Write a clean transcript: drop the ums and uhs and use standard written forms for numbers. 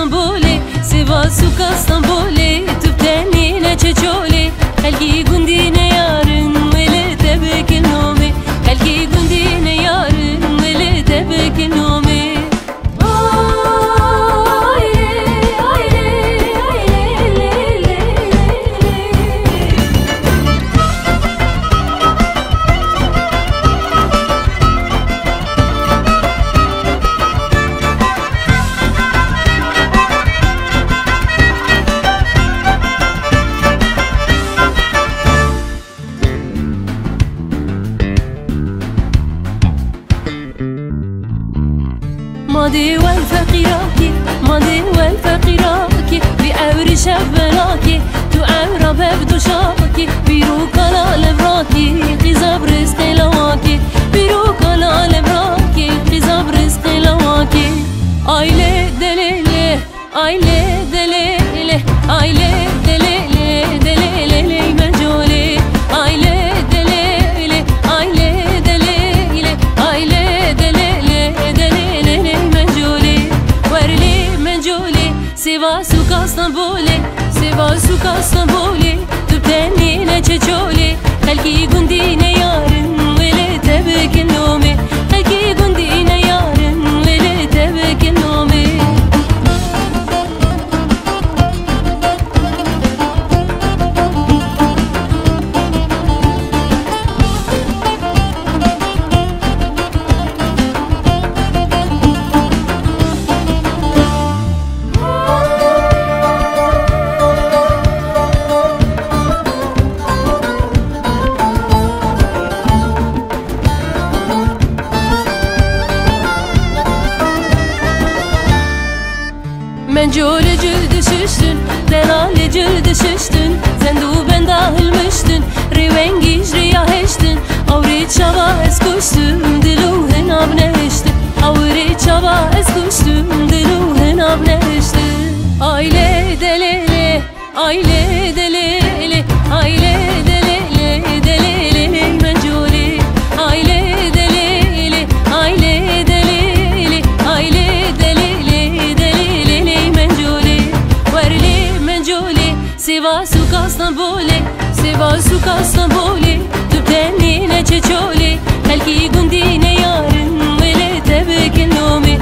Kastamonu'li Sivas u Kastamonu'li Tüptenine çeçoli Helgi gundine yarın Veli tebeki nomi Helgi gundine yarın Veli tebeki nomi ماضي والفقيراكي ماضي والفقيراكي بأور شبناكي تعرب بدوشاكي بيروك على البراكي قزاب رزق لواكي بيروك على البراكي قزاب رزق لواكي aile delele aile delele aile delele delele mecoli aile delele aile delele aile delele Sivas u Kastamonu'li Sivas u Kastamonu'li Tüptenine çeçoli Helgi gundine yarın Veli tebeki nomi Helgi gundine yarın Veli tebeki nomi Menculeci düşüştün, denaleci düşüştün Zendu ben dahilmiştin, rivengiş riyaheştin Avri çaba eskuştum, diluhin abneştin Avri çaba eskuştum, diluhin abneştin Aile delele, aile delele, aile delele, delele menculi Aile delele, aile delele, aile Sivas u Kastamonu'li Sivas u Kastamonu'li Tüptenine çeçoli Helgi gundine yarın Veli tebeki nomi